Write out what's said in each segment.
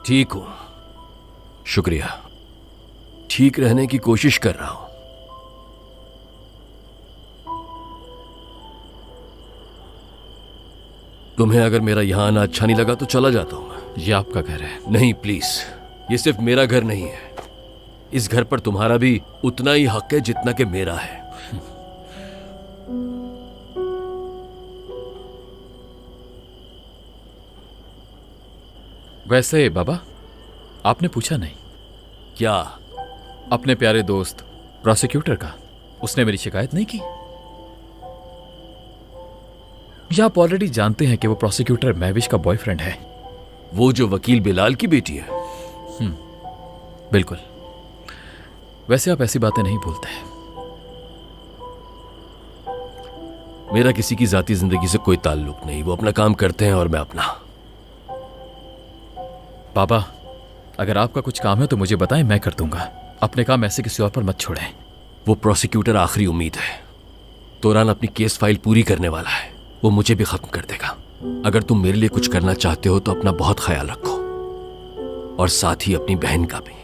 ठीक हूं, शुक्रिया। ठीक रहने की कोशिश कर रहा हूं। तुम्हें अगर मेरा यहां आना अच्छा नहीं लगा तो चला जाता हूं मैं। ये आपका घर है। नहीं प्लीज, ये सिर्फ मेरा घर नहीं है। इस घर पर तुम्हारा भी उतना ही हक है जितना कि मेरा है। वैसे बाबा, आपने पूछा नहीं क्या? अपने प्यारे दोस्त प्रोसिक्यूटर का? उसने मेरी शिकायत नहीं की? या आप ऑलरेडी जानते हैं कि वो प्रोसिक्यूटर महविश का बॉयफ्रेंड है? वो जो वकील बिलाल की बेटी है? बिल्कुल। वैसे आप ऐसी बातें नहीं भूलते हैं। मेरा किसी की जाती जिंदगी से कोई ताल्लुक नहीं। वो अपना काम करते हैं और मैं अपना। बाबा, अगर आपका कुछ काम है तो मुझे बताएं, मैं कर दूंगा। अपने काम ऐसे किसी और पर मत छोड़ें। वो प्रोसिक्यूटर आखिरी उम्मीद है। तोरान अपनी केस फाइल पूरी करने वाला है। वो मुझे भी खत्म कर देगा। अगर तुम मेरे लिए कुछ करना चाहते हो तो अपना बहुत ख्याल रखो, और साथ ही अपनी बहन का भी।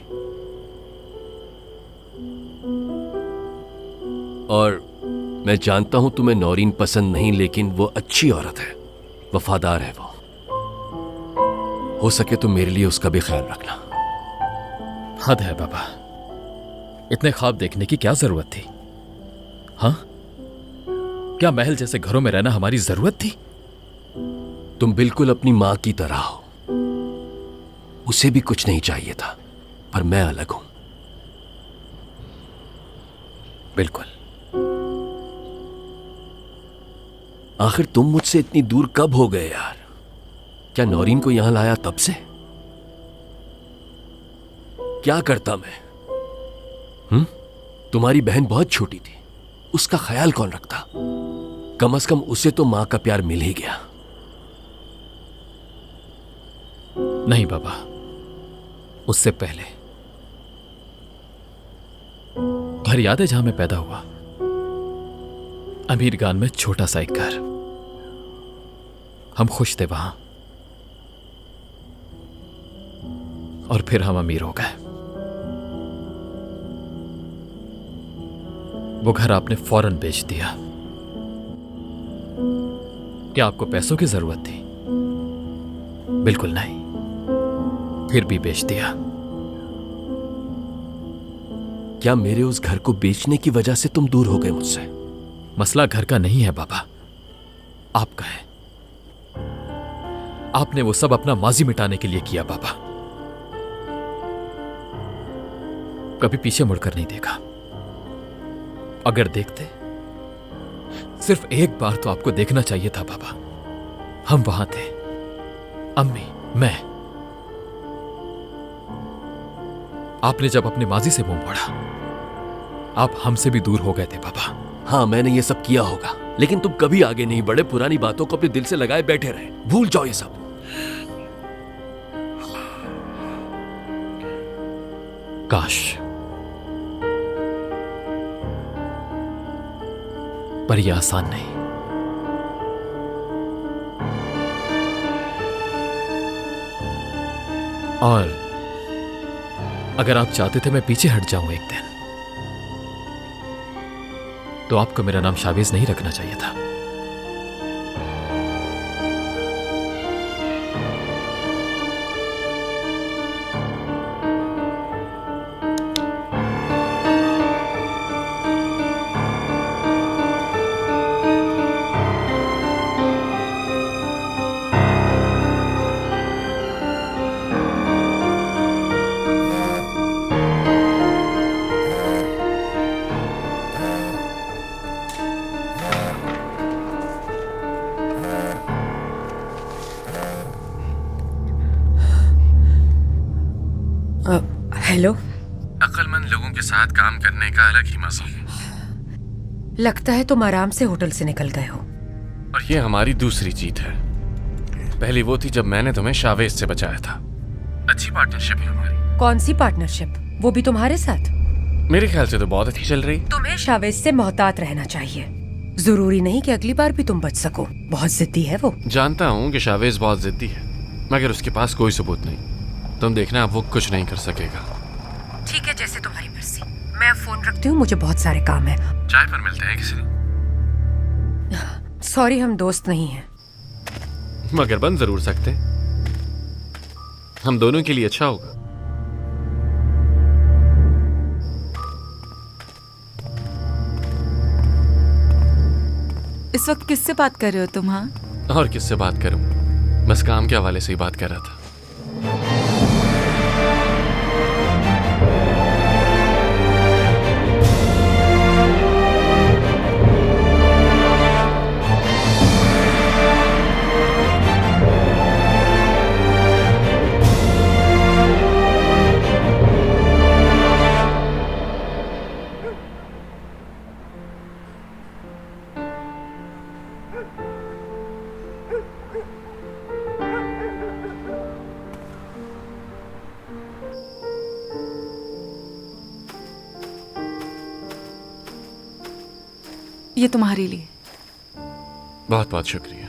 और मैं जानता हूं तुम्हें नौरीन पसंद नहीं, लेकिन वो अच्छी औरत है, वफादार है वो। हो सके तो मेरे लिए उसका भी ख्याल रखना। हद है बाबा, इतने ख्वाब देखने की क्या जरूरत थी? हाँ, क्या महल जैसे घरों में रहना हमारी जरूरत थी? तुम बिल्कुल अपनी मां की तरह हो। उसे भी कुछ नहीं चाहिए था, पर मैं अलग हूं। बिल्कुल। आखिर तुम मुझसे इतनी दूर कब हो गए यार? क्या नौरीन को यहां लाया तब से? क्या करता मैं? तुम्हारी बहन बहुत छोटी थी, उसका ख्याल कौन रखता? कम से कम उसे तो मां का प्यार मिल ही गया। नहीं बाबा, उससे पहले घर याद है जहां मैं पैदा हुआ? अमीरगान में छोटा सा एक घर। हम खुश थे वहां, और फिर हम अमीर हो गए। वो घर आपने फौरन बेच दिया। क्या आपको पैसों की जरूरत थी? बिल्कुल नहीं, फिर भी बेच दिया। क्या मेरे उस घर को बेचने की वजह से तुम दूर हो गए मुझसे? मसला घर का नहीं है बाबा, आपका है। आपने वो सब अपना माजी मिटाने के लिए किया बाबा। कभी पीछे मुड़कर नहीं देखा। अगर देखते, सिर्फ एक बार तो आपको देखना चाहिए था बाबा। हम वहां थे, अम्मी, मैं। आपने जब अपने माजी से मुंह मोड़ा, आप हमसे भी दूर हो गए थे बाबा। हाँ, मैंने ये सब किया होगा, लेकिन तुम कभी आगे नहीं बढ़े। पुरानी बातों को अपने दिल से लगाए बैठे रहे। भूल जाओ ये सब। काश, पर यह आसान नहीं। और अगर आप चाहते थे मैं पीछे हट जाऊं एक दिन, तो आपको मेरा नाम शावेज नहीं रखना चाहिए था। हेलो। अक्लमंद लोगों के साथ काम करने का अलग ही मजा है। लगता है तुम आराम से होटल से निकल गए हो। और ये हमारी दूसरी जीत है। पहली वो थी जब मैंने तुम्हें शावेज से बचाया था। अच्छी पार्टनरशिप है हमारी। कौन सी पार्टनरशिप? वो भी तुम्हारे साथ? मेरे ख्याल से तो बहुत अच्छी चल रही। तुम्हें शावेज से मोहतात रहना चाहिए। जरूरी नहीं कि अगली बार भी तुम बच सको। बहुत जिद्दी है वो। जानता हूँ कि शावेज बहुत जिद्दी है, मगर उसके पास कोई सबूत नहीं। तुम देखना, अब वो कुछ नहीं कर सकेगा। ठीक है, जैसे तुम्हारी मर्जी। मैं अब फोन रखती हूँ, मुझे बहुत सारे काम है। चाय पर मिलते हैं किसी दिन। सॉरी, हम दोस्त नहीं हैं। मगर बन जरूर सकते हैं। हम दोनों के लिए अच्छा होगा। इस वक्त किससे बात कर रहे हो तुम? हाँ, और किससे बात करूं, बस काम के हवाले से ही बात कर रहा था। ये तुम्हारे लिए। बहुत बहुत शुक्रिया।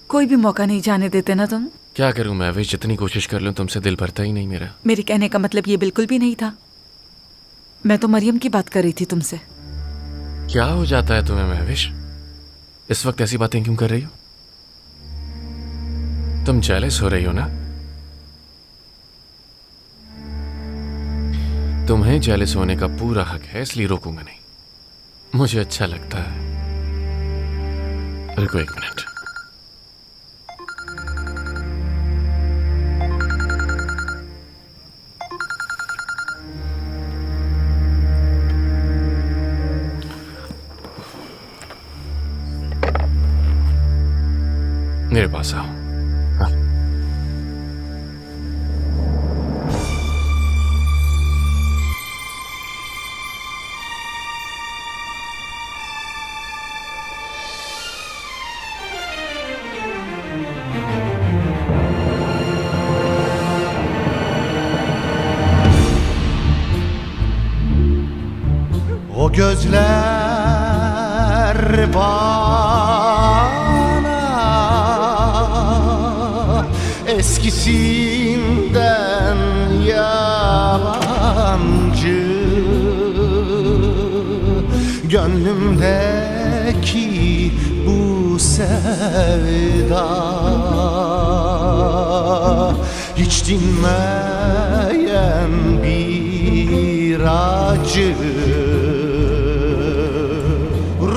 कोई भी मौका नहीं जाने देते ना तुम। क्या करूं मैं भी, जितनी कोशिश कर लूं तुमसे दिल भरता ही नहीं मेरा। मेरे कहने का मतलब ये बिल्कुल भी नहीं था। मैं तो मरियम की बात कर रही थी तुमसे। क्या हो जाता है तुम्हें महविश? इस वक्त ऐसी बातें क्यों कर रही हो? तुम जेलस हो रही हो ना? तुम्हें जेलस होने का पूरा हक है, इसलिए रोकूंगा नहीं। मुझे अच्छा लगता है। रुको एक मिनट। मेरे पास आओ। हाँ। O gözler bana eskisinden yabancı, gönlümdeki bu sevda hiç dinmeyen bir acı.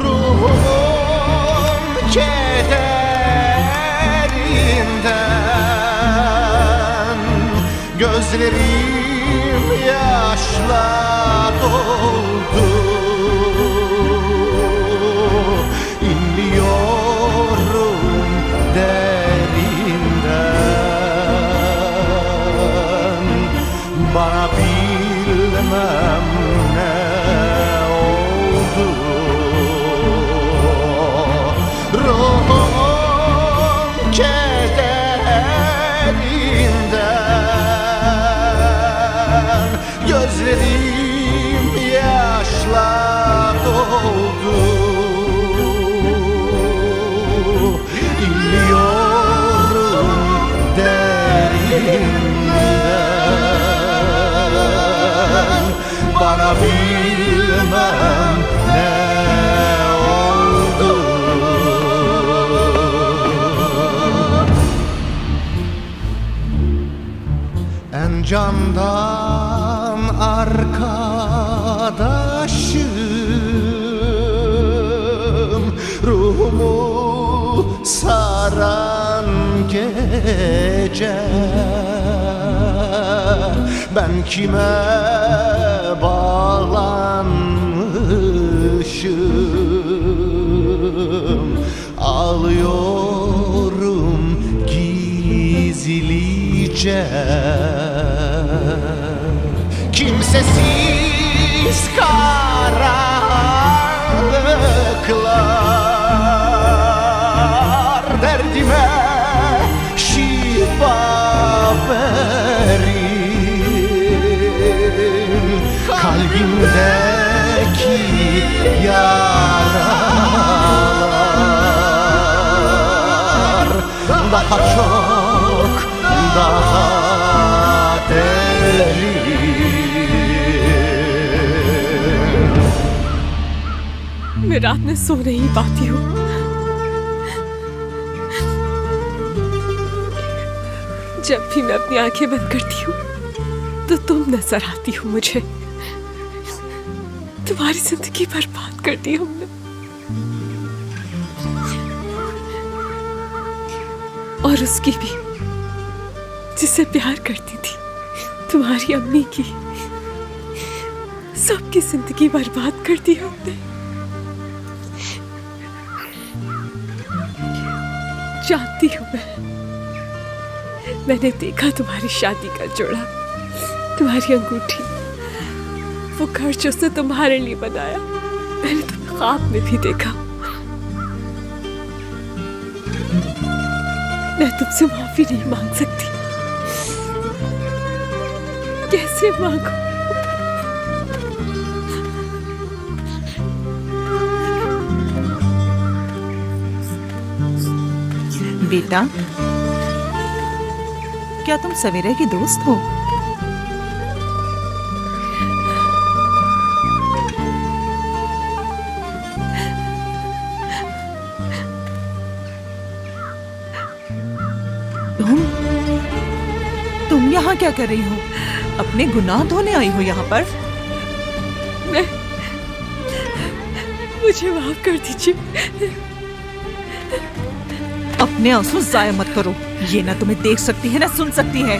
Ruhumun kederinden gözlerim yaşla doldu. İnliyorum derinden, bana bilmem ne oldu. Ruhum kederinden gözlerim yaşla doldu. İnliyorum derinden, bana bilmem ne oldu. En candan arkadaşım, ruhumu saran gece, ben kime bağlanmışım, ağlıyorum gizlice. Kimsesiz karanlıklar derdime şifa verin. Kalbimdeki yaralar daha çok daha deli. मैं रात में सो नहीं पाती हूँ। जब भी मैं अपनी आंखें बंद करती हूँ तो तुम नजर आती हो मुझे। तुम्हारी जिंदगी बर्बाद कर दी हमने। और उसकी भी जिसे प्यार करती थी, तुम्हारी अम्मी की। सबकी जिंदगी बर्बाद कर दी हमने। जानती हूँ मैंने देखा तुम्हारी शादी का जोड़ा, तुम्हारी अंगूठी, वो घर जो उसने तुम्हारे लिए बनाया, मैंने तुम्हें ख्वाब में भी देखा। मैं तुमसे माफी नहीं मांग सकती। कैसे मांगू? बेटा, क्या तुम सवेरे की दोस्त हो? तुम यहाँ क्या कर रही हो? अपने गुनाह धोने आई हो यहाँ पर? मुझे माफ कर दीजिए। अपने आंसू जाया मत करो। ये ना तुम्हें देख सकती है ना सुन सकती है।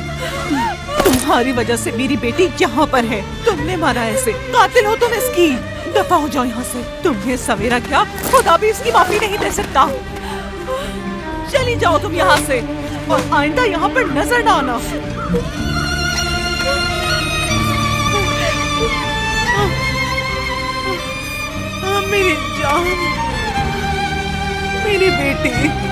तुम्हारी वजह से मेरी बेटी यहाँ पर है। तुमने मारा ऐसे, कातिल हो तुम इसकी। दफा हो जाओ यहाँ से। तुम्हें सवेरा क्या, खुदा भी इसकी माफी नहीं दे सकता। चली जाओ तुम यहाँ से और आइंदा यहाँ पर नजर ना आना। मेरी जान, मेरी बेटी।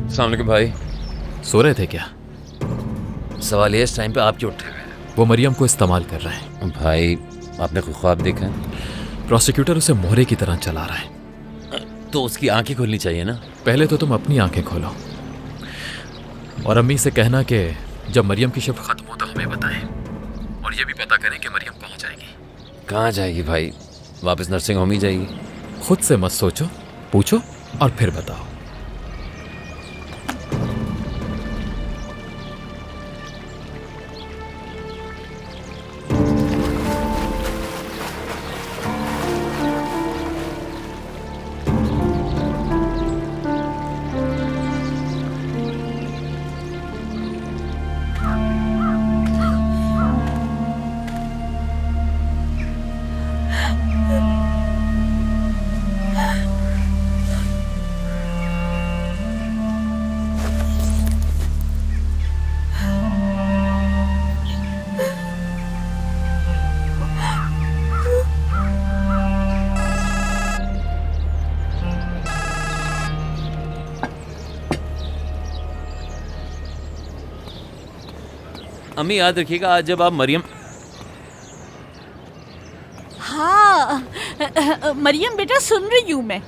अस्सलाम वालेकुम भाई। सो रहे थे क्या? सवाल ये, इस टाइम पे आप क्यों उठे हुए वो मरियम को इस्तेमाल कर रहे हैं। हैं? भाई आपने कोई ख्वाब देखा है? प्रोसिक्यूटर उसे मोहरे की तरह चला रहा है। तो उसकी आंखें खुलनी चाहिए ना। पहले तो तुम अपनी आंखें खोलो और अम्मी से कहना कि जब मरियम की शिफ्ट खत्म हो तो हमें बताएं, और ये भी पता करें कि मरियम कहाँ जाएगी। कहाँ जाएगी भाई? वापस नर्सिंग होम ही जाएगी। खुद से मत सोचो, पूछो और फिर बताओ। अम्मी याद रखिएगा आज जब आप मरियम। हाँ मरियम बेटा, सुन रही हूँ मैं।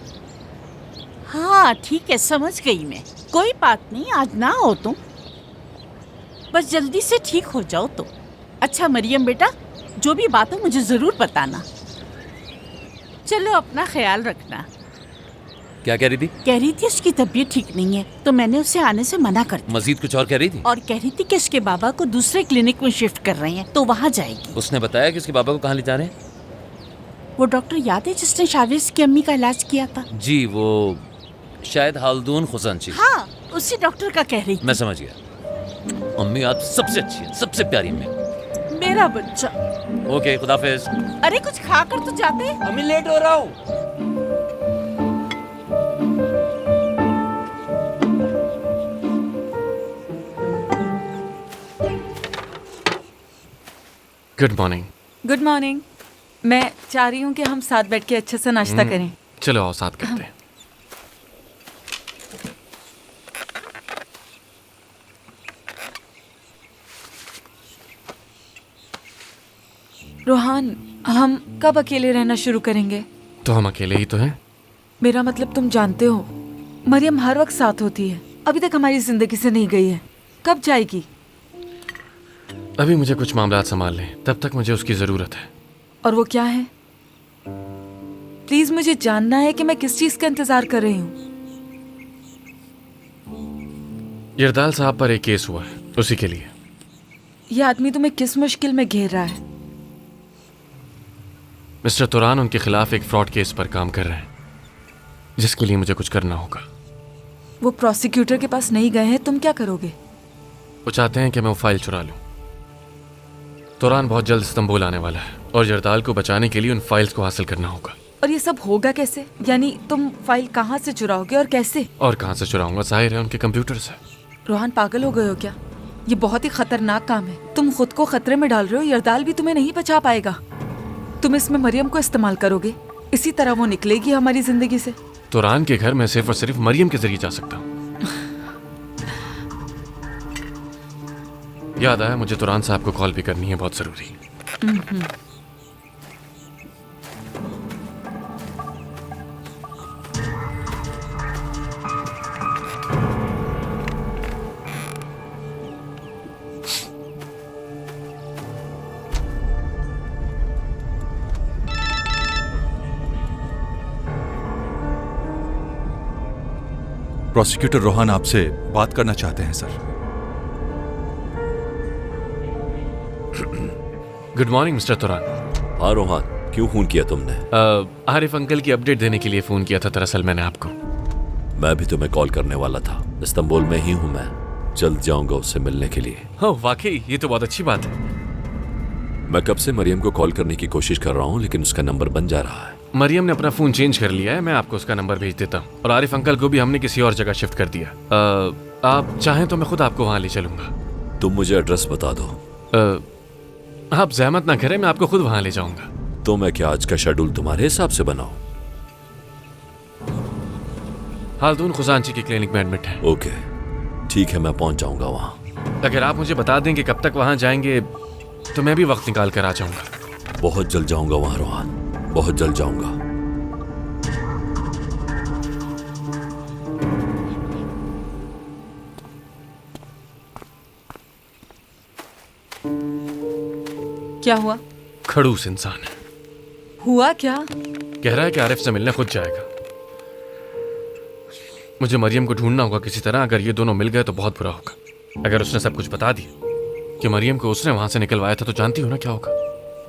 हाँ ठीक है, समझ गई मैं। कोई बात नहीं, आज ना हो तुम, बस जल्दी से ठीक हो जाओ तो। अच्छा मरियम बेटा, जो भी बात हो मुझे ज़रूर बताना। चलो अपना ख्याल रखना। क्या कह रही थी? कह रही थी उसकी तबीयत ठीक नहीं है, तो मैंने उसे आने से मना कर दिया। मजीद कुछ और कह रही थी? और कह रही थी कि उसके बाबा को दूसरे क्लिनिक में शिफ्ट कर रहे हैं, तो वहाँ जाएगी। उसने बताया कि उसके बाबा को कहाँ ले जा रहे हैं? वो डॉक्टर याद है जिसने शावेज की अम्मी का इलाज किया था? जी, वो शायद हालदून खुजानची। हाँ, उसी डॉक्टर का कह रही थी। मैं समझ गया। अम्मी आप सबसे अच्छी है, सबसे प्यारी अम्मी। मेरा बच्चा। ओके, खुदाफिज। अरे कुछ खाकर तो जाते। अम्मी लेट हो रहा हूँ। Good morning. Good morning. मैं चाह रही हूँ कि हम साथ बैठ के अच्छे से नाश्ता करें। चलो आओ साथ करते हैं। रोहान, हम कब अकेले रहना शुरू करेंगे? तो हम अकेले ही तो हैं। मेरा मतलब तुम जानते हो, मरियम हर वक्त साथ होती है, अभी तक हमारी जिंदगी से नहीं गई है। कब जाएगी? अभी मुझे कुछ मामला संभाल लें, तब तक मुझे उसकी जरूरत है। और वो क्या है? प्लीज मुझे जानना है कि मैं किस चीज का इंतजार कर रही हूँ। यरदाल साहब पर एक केस हुआ है, उसी के लिए। ये आदमी तुम्हें किस मुश्किल में घेर रहा है? मिस्टर तुरान उनके खिलाफ एक फ्रॉड केस पर काम कर रहे हैं, जिसके लिए मुझे कुछ करना होगा। वो प्रोसिक्यूटर के पास नहीं गए हैं, तुम क्या करोगे? वो चाहते हैं कि मैं वो फाइल चुरा लूं। तुरान बहुत जल्द इस्तांबुल आने वाला है और यरदाल को बचाने के लिए उन फाइल्स को हासिल करना होगा। और ये सब होगा कैसे? यानी तुम फाइल कहाँ से चुराओगे और कैसे? और कहाँ से चुराऊंगा? जाहिर है उनके कंप्यूटर से। रोहान, पागल हो गए हो क्या? ये बहुत ही खतरनाक काम है। तुम खुद को खतरे में डाल रहे हो। यरदाल भी तुम्हें नहीं बचा पाएगा। तुम इसमें मरियम को इस्तेमाल करोगे, इसी तरह वो निकलेगी हमारी जिंदगी से। तुरान के घर में सिर्फ और सिर्फ मरियम के जरिए जा सकता हूँ। याद आया, मुझे तुरान साहब को कॉल भी करनी है, बहुत जरूरी। प्रोसिक्यूटर रोहान आपसे बात करना चाहते हैं सर। Good morning mister तुरान। हाँ रोहान, क्यों फोन किया तुमने? आरिफ अंकल की अपडेट देने के लिए फोन किया था दरअसल मैंने आपको। मैं भी तुम्हें कॉल करने वाला था। इस्तांबुल में ही हूँ मैं, जल्द जाऊंगा उससे मिलने के लिए। हाँ वाकई, ये तो बहुत अच्छी बात है। मैं कब से मरियम को कॉल करने की कोशिश कर रहा हूँ, लेकिन उसका नंबर बन जा रहा है। मरियम ने अपना फोन चेंज कर लिया है, मैं आपको उसका नंबर भेज देता हूँ। और आरिफ अंकल को भी हमने किसी और जगह शिफ्ट कर दिया। आप चाहें तो मैं खुद आपको वहां ले चलूंगा। तुम मुझे एड्रेस बता दो। आप जहमत ना करें, मैं आपको खुद वहां ले जाऊंगा। तो मैं क्या आज का शेड्यूल तुम्हारे हिसाब से बनाऊं? हालदून खुजानची की क्लिनिक में एडमिट है। ओके, ठीक है, मैं पहुंच जाऊंगा वहां। अगर आप मुझे बता दें कि कब तक वहां जाएंगे तो मैं भी वक्त निकाल कर आ जाऊंगा। बहुत जल्द जाऊंगा वहां रोहान, बहुत जल्द जाऊंगा। क्या हुआ? खड़ूस इंसान है। हुआ क्या? कह रहा है कि आरिफ से मिलने खुद जाएगा। मुझे मरियम को ढूंढना होगा किसी तरह। अगर ये दोनों मिल गए तो बहुत बुरा होगा। अगर उसने सब कुछ बता दिया कि मरियम को उसने वहां से निकलवाया था, तो जानती हो ना क्या होगा।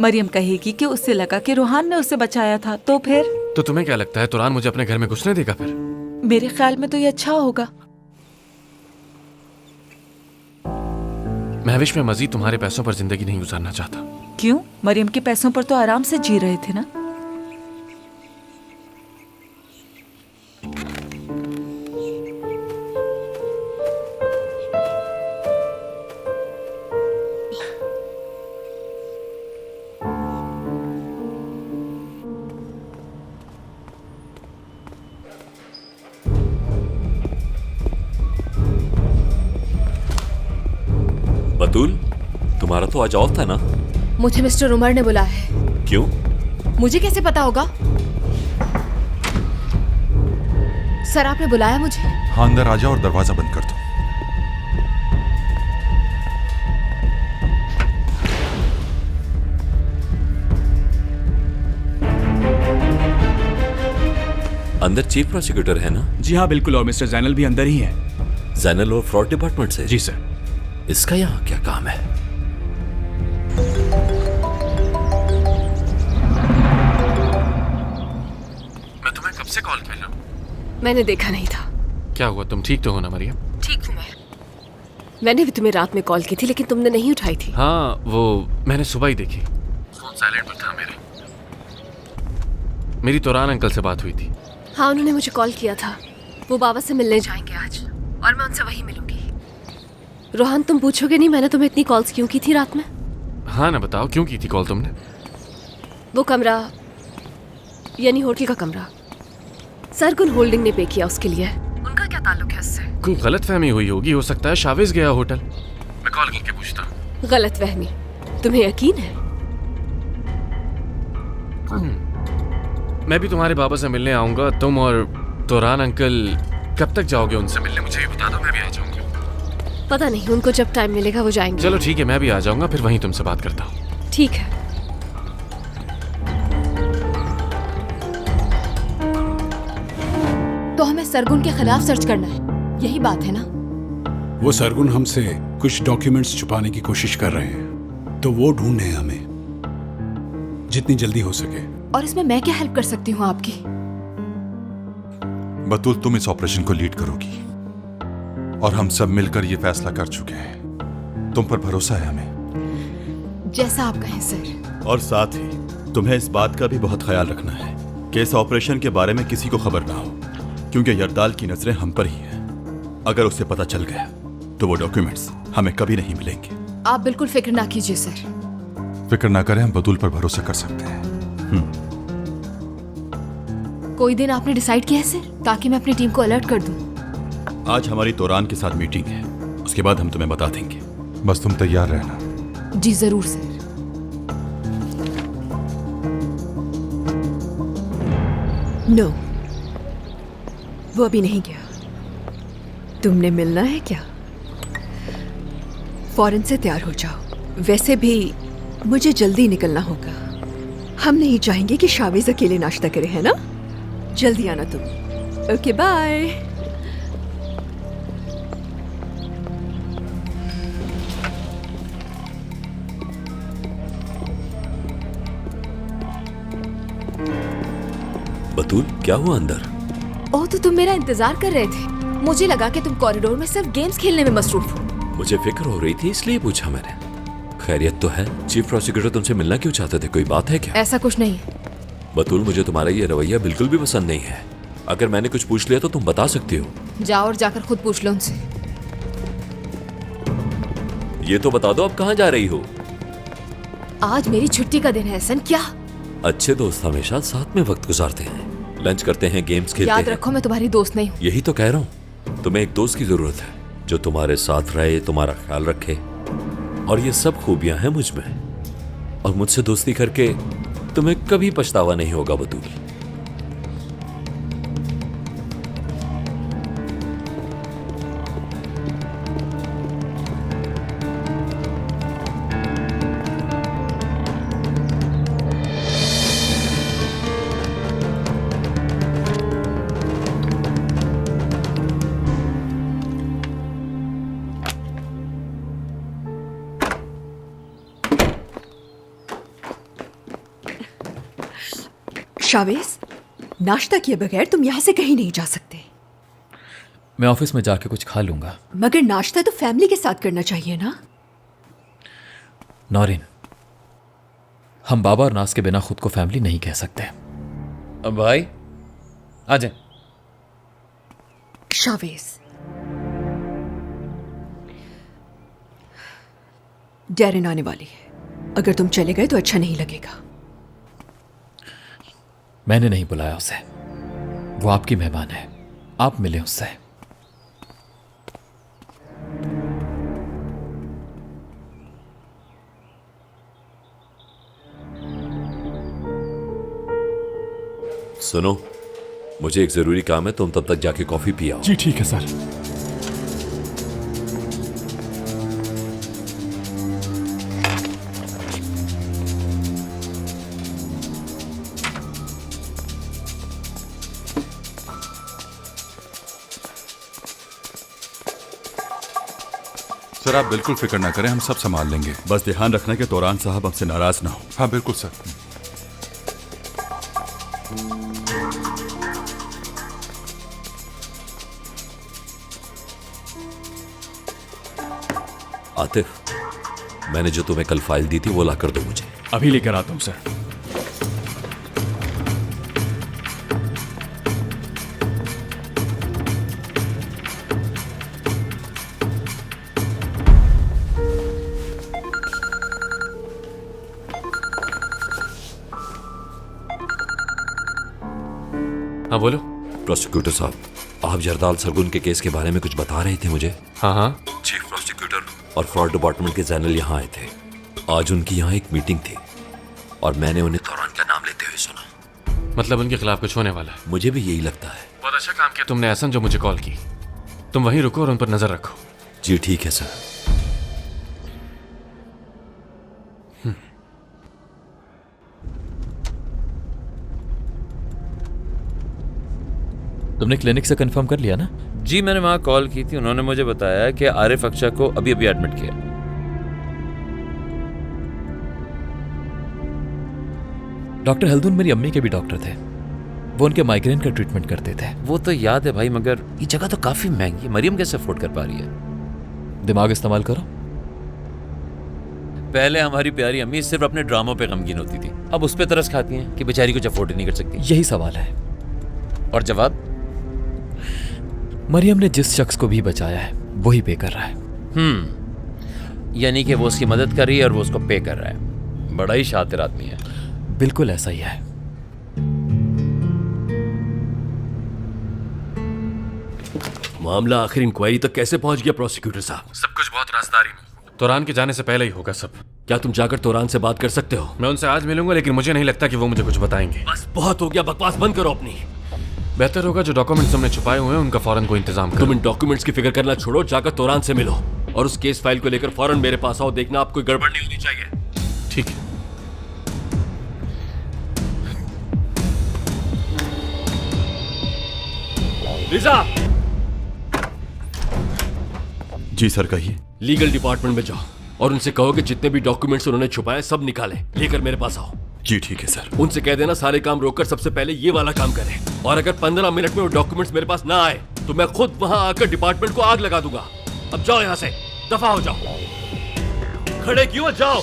मरियम कहेगी कि उससे लगा कि रोहान ने उसे बचाया था, तो फिर? तो तुम्हें क्या लगता है तुरान मुझे अपने घर में घुसने देगा फिर? मेरे ख्याल में तो ये अच्छा होगा। महविश में मजीद तुम्हारे पैसों पर जिंदगी नहीं गुजारना चाहता। क्यों? मरियम के पैसों पर तो आराम से जी रहे थे ना। बतूल, तुम्हारा तो आज ऑफ था ना? मुझे मिस्टर उमर ने बुलाया है। क्यों? मुझे कैसे पता होगा? सर आपने बुलाया मुझे? हाँ, अंदर आ जाओ और दरवाजा बंद कर दो। अंदर चीफ प्रोसिक्यूटर है ना? जी हाँ बिल्कुल, और मिस्टर जैनल भी अंदर ही है। जैनल और फ्रॉड डिपार्टमेंट से? जी सर। इसका यहाँ क्या काम है? मैं तुम्हें कब से कॉल कर रहा हूँ? मैंने देखा नहीं था। क्या हुआ, तुम ठीक तो हो ना मरियम? ठीक हूँ मैं। मैंने भी तुम्हें रात में कॉल की थी लेकिन तुमने नहीं उठाई थी। हाँ वो मैंने सुबह ही देखी, फोन साइलेंट पर था मेरी तोरान अंकल से बात हुई थी। हाँ उन्होंने मुझे कॉल किया था, वो बाबा से मिलने जाएंगे आज और मैं उनसे वहीं मिलूंगी। रोहन तुम पूछोगे नहीं मैंने तुम्हें इतनी कॉल्स क्यों की थी रात में? हाँ ना बताओ, क्यों की थी कॉल तुमने? वो कमरा यानी होटल का कमरा सरगुन होल्डिंग ने पे किया उसके लिए। उनका क्या ताल्लुक है उससे? कोई गलत फहमी हुई होगी, हो सकता है शावेज गया होटल। मैं कॉल करके पूछता हूँ। गलत फहमी? तुम्हें यकीन है? मैं भी तुम्हारे बाबा से मिलने आऊंगा। तुम और तोरान अंकल कब तक जाओगे उनसे मिलने, मुझे भी बता दो, मैं भी आ जाऊंगा। पता नहीं, उनको जब टाइम मिलेगा वो जाएंगे। चलो ठीक है, मैं भी आ जाऊंगा, फिर वहीं तुमसे बात करता हूँ। ठीक है। तो हमें सरगुन के खिलाफ सर्च करना है, यही बात है ना? वो सरगुन हमसे कुछ डॉक्यूमेंट्स छुपाने की कोशिश कर रहे हैं, तो वो ढूंढने हैं हमें जितनी जल्दी हो सके। और इसमें मैं क्या हेल्प कर सकती हूँ आपकी? बतूल, तुम इस ऑपरेशन को लीड करोगी और हम सब मिलकर ये फैसला कर चुके हैं। तुम पर भरोसा है हमें। जैसा आप कहें सर। और साथ ही तुम्हें इस बात का भी बहुत ख्याल रखना है कि इस ऑपरेशन के बारे में किसी को खबर ना हो, क्योंकि यरदाल की नजरें हम पर ही हैं। अगर उसे पता चल गया तो वो डॉक्यूमेंट्स हमें कभी नहीं मिलेंगे। आप बिल्कुल फिक्र ना कीजिए सर। फिक्र ना करें, हम बतूल पर भरोसा कर सकते हैं। कोई दिन आपने डिसाइड किया है सर, ताकि मैं अपनी टीम को अलर्ट कर दूं? आज हमारी तोरान के साथ मीटिंग है, उसके बाद हम तुम्हें बता देंगे। बस तुम तैयार रहना। जी जरूर सर। नो, वो अभी नहीं गया। तुमने मिलना है क्या? फौरन से तैयार हो जाओ। वैसे भी मुझे जल्दी निकलना होगा। हम नहीं चाहेंगे कि शावेज अकेले नाश्ता करे, है ना? जल्दी आना तुम। Okay bye. बतूल, क्या हुआ अंदर? ओह, तो तुम मेरा इंतजार कर रहे थे। मुझे लगा कि तुम कॉरिडोर में सिर्फ गेम्स खेलने में मसरूफ हो। मुझे फिक्र हो रही थी इसलिए पूछा मैंने। खैरियत तो है? चीफ प्रोसिक्यूटर तुमसे मिलना क्यों चाहते थे, कोई बात है क्या? ऐसा कुछ नहीं है। बतूल, मुझे तुम्हारा ये रवैया बिल्कुल भी पसंद नहीं है। अगर मैंने कुछ पूछ लिया तो तुम बता सकती हो। जाओ और जाकर खुद पूछ लो उनसे। ये तो बता दो अब कहाँ जा रही हो? आज मेरी छुट्टी का दिन है हसन। क्या? अच्छे दोस्त हमेशा साथ में वक्त गुजारते हैं, लंच करते हैं, गेम्स खेलते हैं। याद रखो मैं तुम्हारी दोस्त नहीं हूँ। यही तो कह रहा हूँ, तुम्हें एक दोस्त की जरूरत है जो तुम्हारे साथ रहे, तुम्हारा ख्याल रखे। और ये सब खूबियां हैं मुझ में, और मुझसे दोस्ती करके तुम्हें कभी पछतावा नहीं होगा बतूल। शावेज, नाश्ता किए बगैर तुम यहाँ से कहीं नहीं जा सकते। मैं ऑफिस में जाके कुछ खा लूंगा। मगर नाश्ता तो फैमिली के साथ करना चाहिए ना? नौरीन, हम बाबा और नाज के बिना खुद को फैमिली नहीं कह सकते। अब भाई आ जाए। शावेज, डैरेन आने वाली है। अगर तुम चले गए तो अच्छा नहीं लगेगा। मैंने नहीं बुलाया उसे, वो आपकी मेहमान है, आप मिले उससे। सुनो, मुझे एक जरूरी काम है, तुम तब तक जाके कॉफी पिया। जी ठीक है सर। सर आप बिल्कुल फिक्र ना करें, हम सब संभाल लेंगे। बस ध्यान रखना कि तोरान साहब हमसे नाराज ना हो। हाँ बिल्कुल सर। आतिफ, मैंने जो तुम्हें कल फाइल दी थी वो ला कर दो मुझे। अभी लेकर आता हूँ सर। हाँ बोलो। प्रोसिक्यूटर साहब, आप जरदाल सरगुन के केस के बारे में कुछ बता रहे थे मुझे। हाँ हाँ। चीफ प्रोसिक्यूटर और फ्रॉड डिपार्टमेंट के जैनल यहाँ आए थे। आज उनकी यहाँ एक मीटिंग थी और मैंने उन्हें तौरान का नाम लेते हुए सुना। मतलब उनके खिलाफ कुछ होने वाला है? मुझे भी यही लगता है। बहुत अच्छा काम किया तुमने एहसन, जो मुझे कॉल की। तुम वहीं रुको और उन पर नजर रखो। जी ठीक है सर। तुमने क्लिनिक से कंफर्म कर लिया ना? जी मैंने वहां कॉल की थी, उन्होंने मुझे बताया कि आरिफ अक्षा को अभी अभी एडमिट किया। डॉक्टर हल्दून मेरी अम्मी के भी डॉक्टर थे, वो उनके माइग्रेन का ट्रीटमेंट करते थे। वो तो याद है भाई, मगर ये जगह तो काफी महंगी है, मरियम कैसे अफोर्ड कर पा रही है? दिमाग इस्तेमाल करो। पहले हमारी प्यारी अम्मी सिर्फ अपने ड्रामों पे गमगीन होती थी, अब उस पे तरस खाती हैं कि बेचारी कुछ अफोर्ड ही नहीं कर सकती। यही सवाल है। और जवाब? मरियम ने जिस शख्स को भी बचाया है वही पे कर रहा है। यानी कि वो उसकी मदद कर रही है और वो उसको पे कर रहा है। बड़ा ही शातिर आदमी है। बिल्कुल ऐसा ही है। मामला आखिर इंक्वायरी तक कैसे पहुंच गया प्रोसिक्यूटर साहब? सब कुछ बहुत राजदारी में। तौरान के जाने से पहले ही होगा सब। क्या तुम जाकर तौरान से बात कर सकते हो? मैं उनसे आज मिलूंगा, लेकिन मुझे नहीं लगता कि वो मुझे कुछ बताएंगे। बस बहुत हो गया, बकवास बंद करो अपनी। बेहतर होगा जो डॉक्यूमेंट्स तुमने छुपाए हुए हैं उनका फौरन कोई इंतजाम करो। तुम इन डॉक्यूमेंट्स की फिक्र करना छोड़ो, जाकर तौरान से मिलो और उस केस फाइल को लेकर फौरन मेरे पास आओ। देखना आप कोई गड़बड़ नहीं होनी चाहिए। ठीक है। रिजा! जी सर कहिए। लीगल डिपार्टमेंट में जाओ और उनसे कहो कि जितने भी डॉक्यूमेंट्स उन्होंने छुपाए सब निकालें, लेकर मेरे पास आओ। जी ठीक है सर। उनसे कह देना सारे काम रोककर सबसे पहले ये वाला काम करें, और अगर 15 मिनट में वो डॉक्यूमेंट्स मेरे पास ना आए तो मैं खुद वहां आकर डिपार्टमेंट को आग लगा दूंगा। अब जाओ यहां से, दफा हो जाओ। खड़े क्यों? जाओ।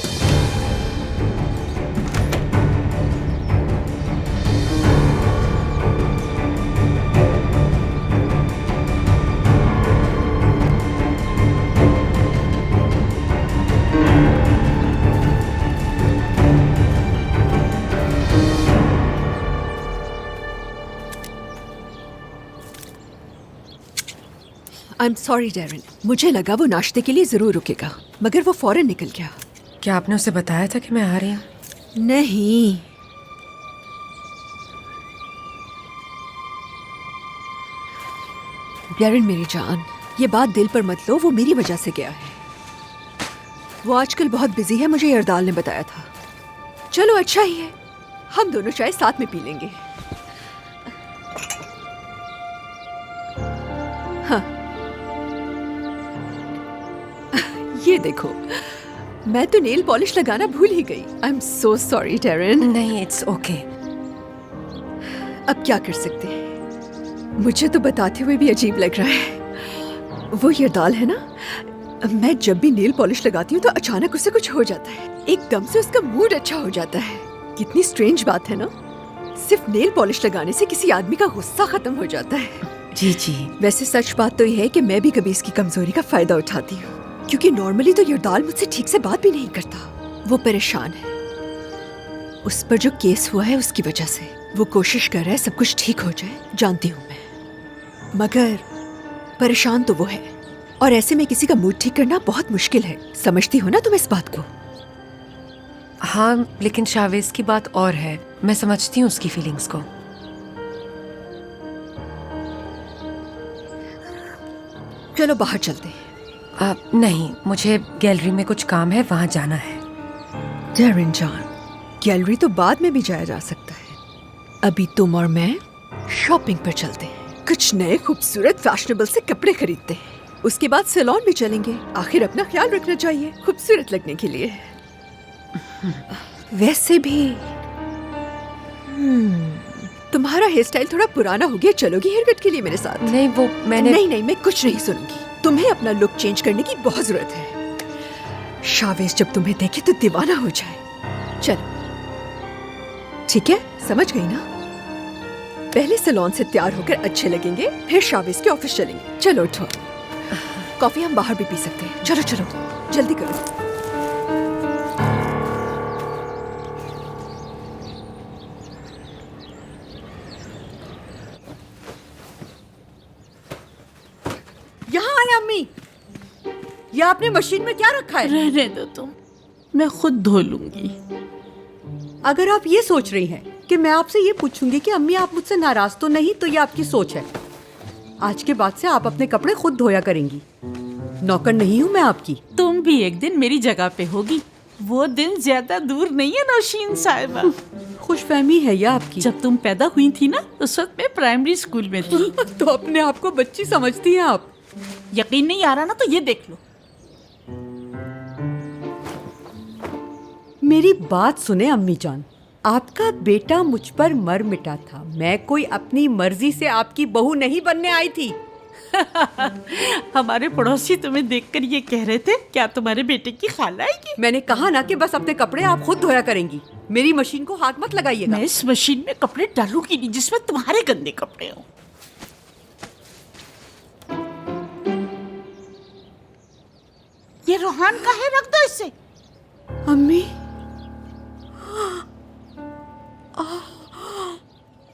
आई एम सॉरी डेरिन, मुझे लगा वो नाश्ते के लिए जरूर रुकेगा, मगर वो फौरन निकल गया। क्या आपने उसे बताया था कि मैं आ रही हूँ? नहीं। डेरिन मेरी जान, ये बात दिल पर मत लो, वो मेरी वजह से गया है। वो आजकल बहुत बिजी है, मुझे यरदाल ने बताया था। चलो अच्छा ही है, हम दोनों चाय साथ में पी लेंगे। हाँ, ये देखो, मैं तो नेल पॉलिश लगाना भूल ही गई। I am so sorry Darren. नहीं, इट्स ओके। अब क्या कर सकते हैं, मुझे तो बताते हुए भी अजीब लग रहा है। वो यरदाल है ना, मैं जब भी नेल पॉलिश लगाती हूँ तो अचानक उसे कुछ हो जाता है, एकदम से उसका मूड अच्छा हो जाता है। कितनी स्ट्रेंज बात है ना, सिर्फ नेल पॉलिश लगाने से किसी आदमी का गुस्सा खत्म हो जाता है। जी जी। वैसे सच बात तो यह है कि मैं भी कभी इसकी कमजोरी का फायदा उठाती हूँ, क्योंकि नॉर्मली तो यरदाल मुझसे ठीक से बात भी नहीं करता। वो परेशान है, उस पर जो केस हुआ है उसकी वजह से। वो कोशिश कर रहा है सब कुछ ठीक हो जाए, जानती हूँ मैं, मगर परेशान तो वो है, और ऐसे में किसी का मूड ठीक करना बहुत मुश्किल है। समझती हो ना तुम इस बात को? हाँ, लेकिन शावेज की बात और है, मैं समझती हूँ उसकी फीलिंग्स को। चलो बाहर चलते हैं। नहीं, मुझे गैलरी में कुछ काम है, वहां जाना है। डेरिन जान, गैलरी तो बाद में भी जाया जा सकता है, अभी तुम और मैं शॉपिंग पर चलते हैं, कुछ नए खूबसूरत फैशनेबल से कपड़े खरीदते हैं, उसके बाद सैलून भी चलेंगे। आखिर अपना ख्याल रखना चाहिए खूबसूरत लगने के लिए। वैसे भी तुम्हारा हेयर स्टाइल थोड़ा पुराना हो गया, चलोगी हेयर कट के लिए मेरे साथ? नहीं, वो मैंने नहीं, मैं कुछ नहीं सुनूंगी। तुम्हें अपना लुक चेंज करने की बहुत जरूरत है। शावेज जब तुम्हें देखे तो दीवाना हो जाए। चलो ठीक है, समझ गई ना? पहले सैलून से तैयार होकर अच्छे लगेंगे, फिर शावेज के ऑफिस चलेंगे। चलो उठो, कॉफी हम बाहर भी पी सकते हैं। चलो चलो जल्दी करो। यहाँ आए अम्मी, ये आपने मशीन में क्या रखा है? रहने दो तुम, मैं खुद धो लूंगी। अगर आप ये सोच रही हैं कि मैं आपसे ये पूछूंगी कि अम्मी आप मुझसे नाराज तो नहीं, तो ये आपकी सोच है। आज के बाद से आप अपने कपड़े खुद धोया करेंगी, नौकर नहीं हूँ मैं आपकी। तुम भी एक दिन मेरी जगह पे होगी, वो दिन ज्यादा दूर नहीं है नौशीन साहिबा। खुशफहमी है या आपकी? जब तुम पैदा हुई थी ना, उस वक्त मैं प्राइमरी स्कूल में थी। तो अपने आप को बच्ची समझती हैं आप? यकीन नहीं आ रहा ना, तो ये देख लो। मेरी बात सुने अम्मी जान, आपका बेटा मुझ पर मर मिटा था। मैं कोई अपनी मर्जी से आपकी बहू नहीं बनने आई थी। हमारे पड़ोसी तुम्हें देखकर ये कह रहे थे, क्या तुम्हारे बेटे की खाला आएगी? मैंने कहा ना कि बस अपने कपड़े आप खुद धोया करेंगी, मेरी मशीन को हाथ मत लगाइएगा। मैं इस मशीन में कपड़े डालूंगी नहीं जिसमें तुम्हारे गंदे कपड़े हो। ये रोहान का है, रख दो इसे। अम्मी,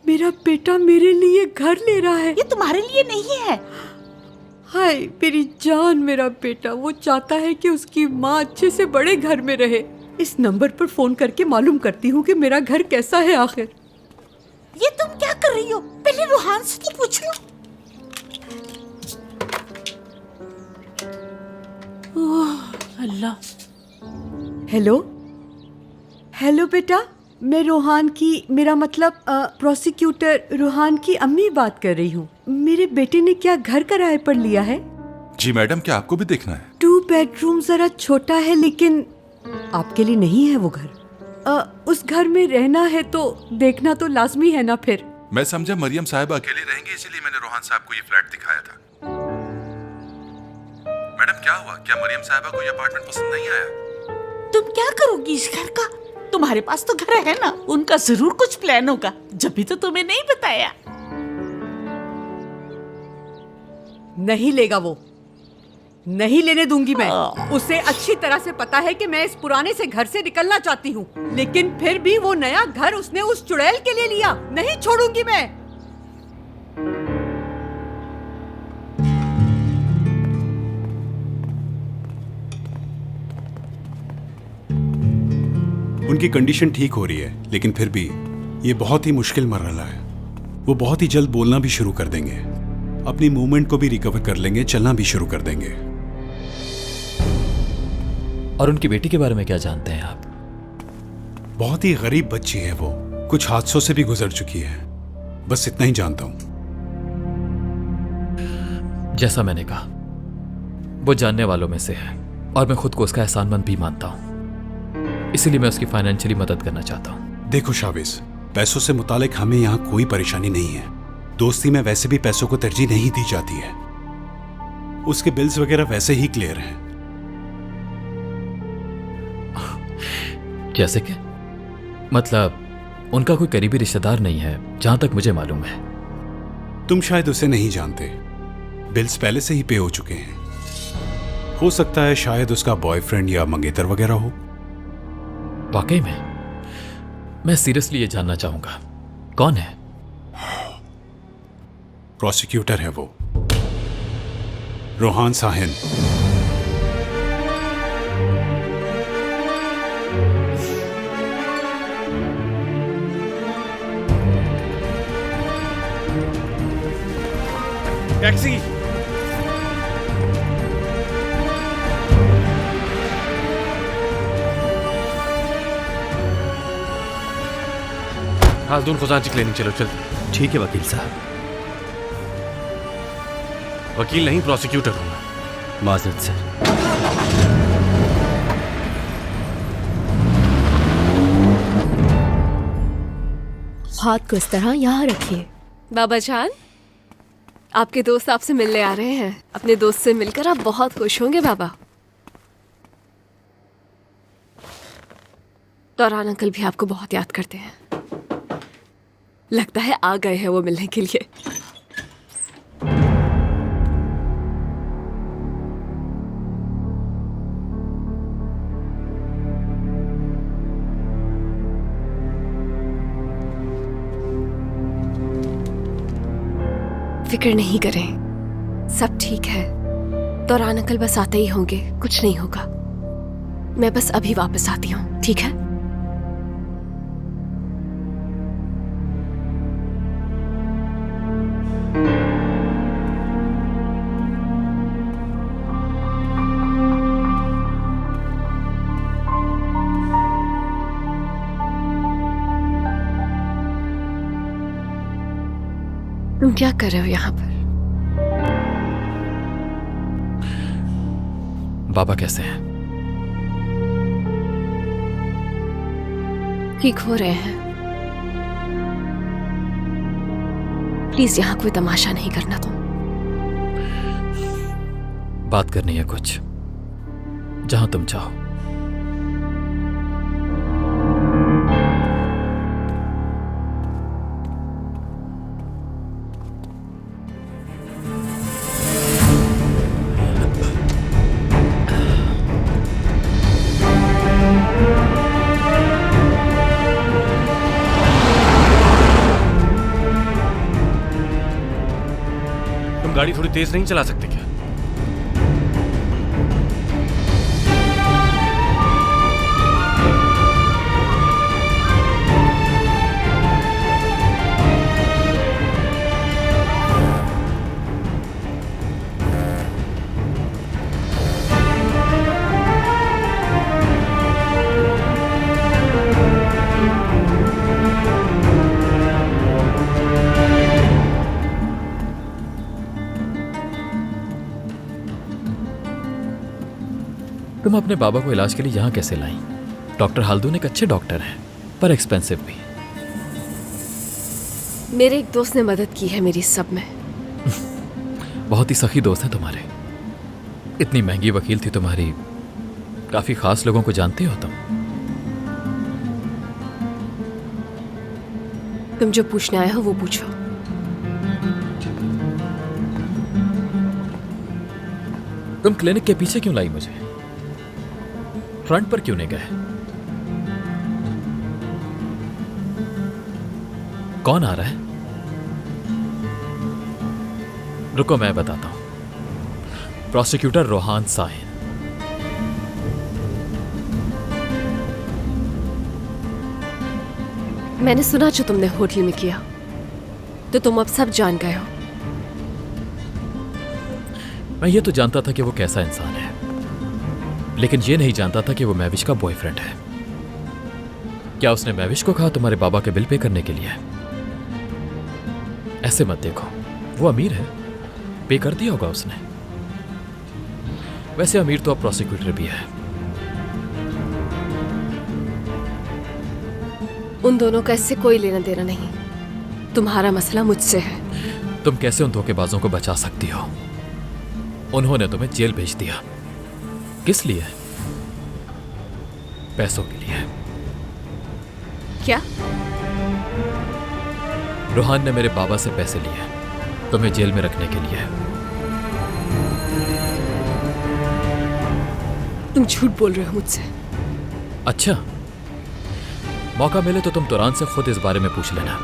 मेरा बेटा मेरे लिए घर ले रहा है। ये तुम्हारे लिए नहीं है। हाय मेरी जान, मेरा बेटा वो चाहता है कि उसकी माँ अच्छे से बड़े घर में रहे। इस नंबर पर फोन करके मालूम करती हूँ कि मेरा घर कैसा है आखिर। ये तुम क्या कर रही हो? पहले रोहान से तो पूछ लो। ओह अल्लाह। हेलो हेलो बेटा, मैं रोहान की, मेरा मतलब प्रोसिक्यूटर रोहान की अम्मी बात कर रही हूँ। मेरे बेटे ने क्या घर किराए पर लिया है? जी मैडम, क्या आपको भी देखना है? 2 बेडरूम जरा छोटा है, लेकिन आपके लिए नहीं है वो घर। उस घर में रहना है तो देखना तो लाजमी है ना। फिर मैं समझा मरियम साहिबा अकेले रहेंगे, इसीलिए मैंने रोहान साहब को ये फ्लैट दिखाया था। मैडम क्या हुआ, क्या मरियम साहिबा को ये अपार्टमेंट पसंद नहीं आया? तुम क्या करोगी इस घर का? तुम्हारे पास तो घर है ना, उनका जरूर कुछ प्लान होगा, जब भी तो तुम्हें नहीं बताया। नहीं लेगा वो, नहीं लेने दूंगी मैं। उसे अच्छी तरह से पता है कि मैं इस पुराने से घर से निकलना चाहती हूँ, लेकिन फिर भी वो नया घर उसने उस चुड़ैल के लिए लिया। नहीं छोड़ूंगी मैं। उनकी कंडीशन ठीक हो रही है, लेकिन फिर भी ये बहुत ही मुश्किल मरहला है। वो बहुत ही जल्द बोलना भी शुरू कर देंगे, अपनी मूवमेंट को भी रिकवर कर लेंगे, चलना भी शुरू कर देंगे। और उनकी बेटी के बारे में क्या जानते हैं आप? बहुत ही गरीब बच्ची है वो, कुछ हादसों से भी गुजर चुकी है, बस इतना ही जानता हूं। जैसा मैंने कहा, वो जानने वालों में से है और मैं खुद को उसका एहसानमंद भी मानता हूं, इसीलिए मैं उसकी फाइनेंशियली मदद करना चाहता हूं। देखो शावेज, पैसों से मुतालिक हमें यहाँ कोई परेशानी नहीं है। दोस्ती में वैसे भी पैसों को तरजीह नहीं दी जाती है। उसके बिल्स वगैरह वैसे ही क्लियर हैं। जैसे कि मतलब उनका कोई करीबी रिश्तेदार नहीं है जहां तक मुझे मालूम है। तुम शायद उसे नहीं जानते, बिल्स पहले से ही पे हो चुके हैं। हो सकता है शायद उसका बॉयफ्रेंड या मंगेतर वगैरह हो। वाकई में मैं सीरियसली ये जानना चाहूंगा, कौन है? प्रोसिक्यूटर है वो, रोहान साहिन। टैक्सी। हाजदून खुजांची क्लिनिक चलो चल। ठीक है वकील साहब। वकील नहीं, प्रोसिक्यूटर हूं मैं। माजरत सर। हाथ को इस तरह यहाँ रखिए। बाबा जान, आपके दोस्त आपसे मिलने आ रहे हैं। अपने दोस्त से मिलकर आप बहुत खुश होंगे बाबा। तौरान अंकल भी आपको बहुत याद करते हैं। लगता है आ गए हैं वो मिलने के लिए। फिक्र नहीं करें, सब ठीक है। तौरान अंकल बस आते ही होंगे, कुछ नहीं होगा। मैं बस अभी वापस आती हूँ, ठीक है? तुम क्या कर रहे हो यहाँ पर? बाबा कैसे हैं? ठीक हो रहे हैं। प्लीज यहाँ कोई तमाशा नहीं करना तुम। बात करनी है कुछ, जहां तुम चाहो। गाड़ी थोड़ी तेज नहीं चला सकते क्या? तुम अपने बाबा को इलाज के लिए यहाँ कैसे लाई? डॉक्टर हाल्दून एक अच्छे डॉक्टर हैं, पर एक्सपेंसिव भी। मेरे एक दोस्त ने मदद की है मेरी सब में। बहुत ही सखी दोस्त हैं तुम्हारे। इतनी महंगी वकील थी तुम्हारी, काफी खास लोगों को जानते हो तुम। तुम जो पूछने आए हो वो पूछो। तुम क्लिनिक के पीछे क्यों लाई मुझे? फ्रंट पर क्यों नहीं गए? कौन आ रहा है? रुको मैं बताता हूं। प्रोसिक्यूटर रोहान साहिन। मैंने सुना जो तुमने होटल में किया, तो तुम अब सब जान गए हो। मैं ये तो जानता था कि वो कैसा इंसान है, लेकिन ये नहीं जानता था कि वो महविश का बॉयफ्रेंड है। क्या उसने महविश को कहा तुम्हारे बाबा के बिल पे करने के लिए? ऐसे मत देखो, वो अमीर है, पे कर दिया होगा उसने। वैसे अमीर तो अब प्रोसिक्यूटर भी है। उन दोनों का इससे कोई लेना देना नहीं। तुम्हारा मसला मुझसे है। तुम कैसे उन धोखेबाजों को बचा सकती हो? उन्होंने तुम्हें जेल भेज दिया। किस लिए? पैसों के लिए। क्या? रोहान ने मेरे बाबा से पैसे लिए तुम्हें जेल में रखने के लिए। तुम झूठ बोल रहे हो मुझसे। अच्छा, मौका मिले तो तुम तुरान से खुद इस बारे में पूछ लेना।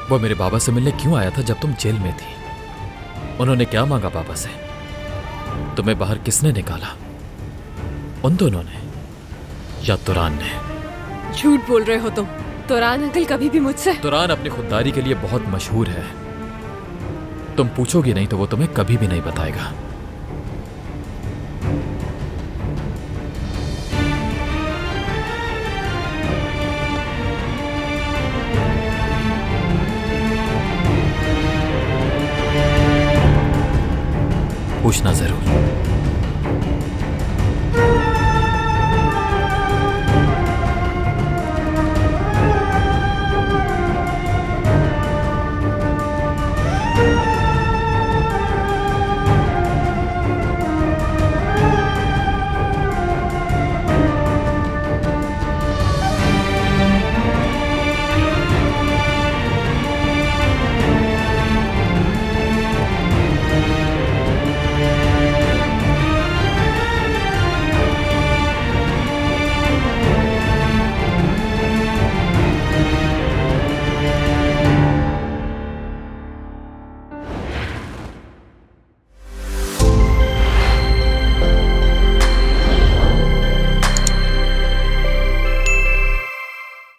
वो मेरे बाबा से मिलने क्यों आया था जब तुम जेल में थी? उन्होंने क्या मांगा बाबा से? तुम्हें बाहर किसने निकाला? उन दोनों ने या तुरान ने? झूठ बोल रहे हो तुम। तुरान अंकल कभी भी मुझसे। तुरान अपनी खुददारी के लिए बहुत मशहूर है। तुम पूछोगी नहीं तो वो तुम्हें कभी भी नहीं बताएगा। पूछना जरूर।